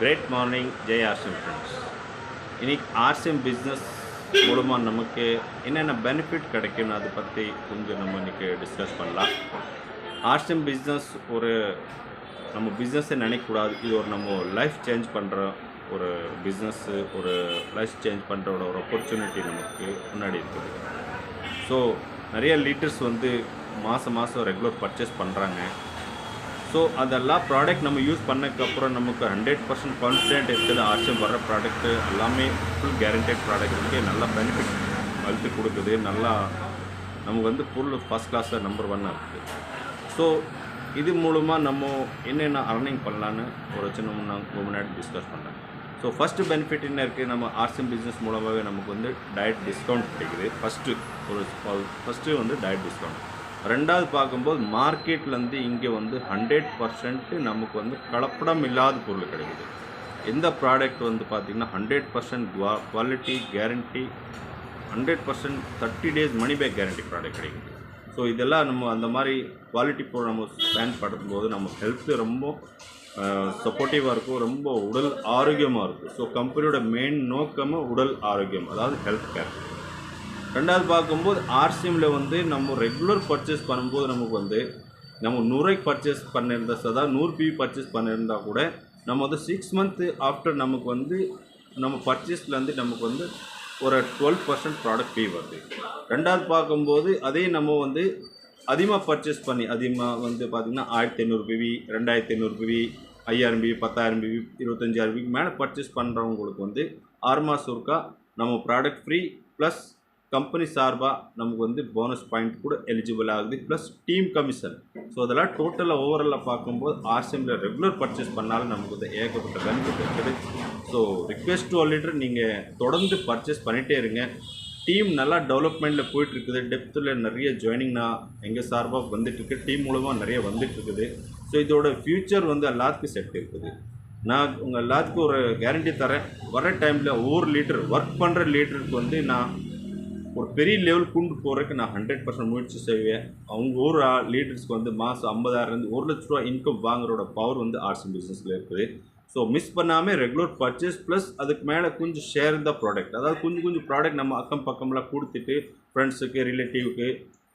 Great morning Jai RCM friends. இன்னைக்கு RCM business மூலமாக நமக்கு என்னென்ன பெனிஃபிட் கிடைக்கும்னு அதை பற்றி கொஞ்சம் நம்ம இன்றைக்கி டிஸ்கஸ் பண்ணலாம். ஆர்சிஎம் பிஸ்னஸ் ஒரு நம்ம பிஸ்னஸை நினைக்கக்கூடாது, இது ஒரு நம்ம லைஃப் சேஞ்ச் பண்ணுற ஒரு பிஸ்னஸ்ஸு, ஒரு லைஃப் சேஞ்ச் பண்ணுறோட ஒரு ஆப்பர்ச்சுனிட்டி நமக்கு முன்னாடி இருக்குது. ஸோ நிறைய லீடர்ஸ் வந்து மாதம் ரெகுலர் பர்ச்சேஸ் பண்ணுறாங்க. ஸோ அதெல்லாம் ப்ராடக்ட் நம்ம யூஸ் பண்ணதுக்கப்புறம் நமக்கு 100% கான்ஃபிடென்ட் இருக்குது. ஆர்சிஎம் வர்ற ப்ராடக்ட்டு எல்லாமே ஃபுல் கேரண்டட் ப்ராடக்ட்டுக்கு நல்லா பெனிஃபிட் ஹெல்த்து கொடுக்குது. நல்லா நமக்கு வந்து ஃபுல் ஃபஸ்ட் கிளாஸில் நம்பர் 1 இருக்குது. ஸோ இது மூலமாக நம்ம என்னென்ன அர்னிங் பண்ணலான்னு ஒரு சின்ன நான் முன்னாடி டிஸ்கஸ் பண்ணுறேன். ஸோ ஃபஸ்ட்டு பெனிஃபிட் என்ன இருக்குது, நம்ம ஆர்சிஎம் பிஸ்னஸ் மூலமாகவே நமக்கு வந்து டயட் டிஸ்கவுண்ட் கிடைக்குது. ஃபஸ்ட்டு வந்து டயட் டிஸ்கவுண்ட். ரெண்டாவது பார்க்கும்போது மார்க்கெட்லேருந்து இங்கே வந்து 100% நமக்கு வந்து கலப்படம் இல்லாத பொருள் கிடைக்குது. எந்த ப்ராடக்ட் வந்து பார்த்திங்கன்னா 100% quality guarantee, 100% 30 days money back guarantee product கிடைக்குது. ஸோ இதெல்லாம் நம்ம அந்த மாதிரி குவாலிட்டி பொருள் நம்ம ஸ்பேண்ட் பண்ணும்போது நம்ம ஹெல்த்து ரொம்ப சப்போர்ட்டிவாக இருக்கும், ரொம்ப உடல் ஆரோக்கியமாக இருக்கும். ஸோ கம்பெனியோட மெயின் நோக்கமாக உடல் ஆரோக்கியம், அதாவது ஹெல்த் கேர். ரெண்டாவது பார்க்கும்போது ஆர்சிஎம்மில் வந்து நம்ம ரெகுலர் பர்ச்சேஸ் பண்ணும்போது நமக்கு வந்து நம்ம 100 பர்ச்சேஸ் பண்ணியிருந்தா, அதாவது 100 PV பர்ச்சேஸ் பண்ணியிருந்தால் கூட நம்ம வந்து 6 month ஆஃப்டர் நமக்கு வந்து நம்ம பர்ச்சேஸ்லேருந்து நமக்கு வந்து ஒரு 12% ப்ராடக்ட் ஃபீ வருது. ரெண்டாவது பார்க்கும்போது அதே நம்ம வந்து அதிகமாக பர்ச்சேஸ் பண்ணி அதிகமாக வந்து பார்த்திங்கன்னா 1500 PV, 2500 PV, 5000 PV, 10000 PV, 25000 PV மேலே பர்ச்சேஸ் பண்ணுறவங்களுக்கு வந்து 6 மாதம் ஒருக்கா நம்ம ப்ராடக்ட் ஃப்ரீ ப்ளஸ் கம்பெனி சார்பாக நமக்கு வந்து போனஸ் பாயிண்ட் கூட எலிஜிபிள் ஆகுது, ப்ளஸ் டீம் கமிஷன். ஸோ அதெல்லாம் டோட்டலாக ஓவராலாக பார்க்கும்போது ஆர்சிஎம்மில் ரெகுலர் பர்ச்சேஸ் பண்ணாலும் நமக்கு வந்து ஏகப்பட்ட பெனிஃபிட் இருக்குது. So request to all leader, நீங்கள் தொடர்ந்து பர்ச்சேஸ் பண்ணிகிட்டே இருங்க. டீம் நல்லா டெவலப்மெண்ட்டில் போயிட்டுருக்குது. டெப்த்தில் நிறைய ஜாயினிங் நான் எங்கள் சார்பாக வந்துட்டுருக்கு, டீம் மூலமாக நிறைய வந்துட்டுருக்குது. ஸோ இதோட ஃப்யூச்சர் வந்து எல்லாத்துக்கும் செட் இருக்குது. நான் உங்கள் எல்லாத்துக்கும் ஒரு கேரண்டி தரேன், வர டைமில் ஒவ்வொரு லீடர் ஒர்க் பண்ணுற லீடருக்கு வந்து நான் ஒரு பெரிய லெவல் கொண்டு போகிறதுக்கு நான் 100% முயற்சி செய்வேன். அவங்க ஒரு லீடர்ஸ்க்கு வந்து மாதம் 50,000 1 லட்ச ரூபா இன்கம் வாங்குறோட பவர் வந்து ஆர்சிஎம் பிஸ்னஸில் இருக்குது. ஸோ மிஸ் பண்ணாமல் ரெகுலர் பர்ச்சேஸ் ப்ளஸ் அதுக்கு மேலே கொஞ்சம் ஷேர் த ப்ராடக்ட், அதாவது கொஞ்சம் ப்ராடக்ட் நம்ம அக்கம் பக்கம்லாம் கொடுத்துட்டு ஃப்ரெண்ட்ஸுக்கு ரிலேட்டிவ்க்கு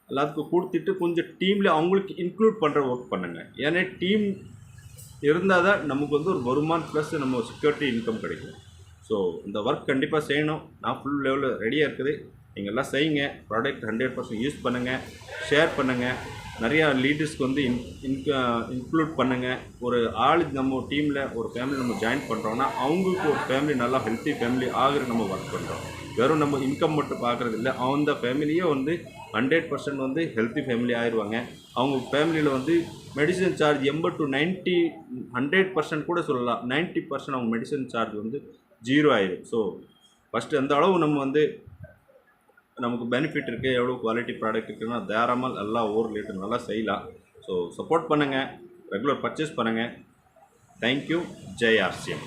எல்லாத்துக்கும் கொடுத்துட்டு கொஞ்சம் டீமில் அவங்களுக்கு இன்க்ளூட் பண்ணுற ஒர்க் பண்ணுங்கள். ஏன்னா டீம் இருந்தால் தான் நமக்கு வந்து ஒரு வருமானம் ப்ளஸ் நம்ம செக்யூரிட்டி இன்கம் கிடைக்கும். ஸோ இந்த ஒர்க் கண்டிப்பாக செய்யணும். நான் ஃபுல் லெவலில் ரெடியாக இருக்குது. நீங்கள் எல்லாம் செய்யுங்க. ப்ராடக்ட் 100% யூஸ் பண்ணுங்கள், ஷேர் பண்ணுங்கள், நிறையா லீடர்ஸ்க்கு வந்து இன்க்ளூட் பண்ணுங்கள். ஒரு ஆள் நம்ம டீமில் ஒரு ஃபேமிலி நம்ம ஜாயின் பண்ணுறோன்னா அவங்களுக்கு ஒரு ஃபேமிலி நல்லா ஹெல்த்தி ஃபேமிலி ஆகிற நம்ம ஒர்க் பண்ணுறோம். வெறும் நம்ம இன்கம் மட்டும் பார்க்குறது இல்லை, அந்த ஃபேமிலியே வந்து 100% வந்து ஹெல்த்தி ஃபேமிலி ஆயிடுவாங்க. அவங்க ஃபேமிலியில் வந்து மெடிசன் சார்ஜ் 80 to 90 100% கூட சொல்லலாம், 90% அவங்க மெடிசன் சார்ஜ் வந்து 0 ஆயிடும். ஸோ ஃபஸ்ட்டு அந்த அளவு நம்ம வந்து நமக்கு பெனிஃபிட் இருக்குது, எவ்வளோ குவாலிட்டி ப்ராடக்ட் இருக்குதுன்னா தாராளமாக எல்லாம் ஒவ்வொரு லீட்டர் நல்லா செய்யலாம். ஸோ சப்போர்ட் பண்ணுங்கள், ரெகுலர் பர்ச்சேஸ் பண்ணுங்கள். தேங்க்யூ. ஜெய் ஆர்சிஎம்.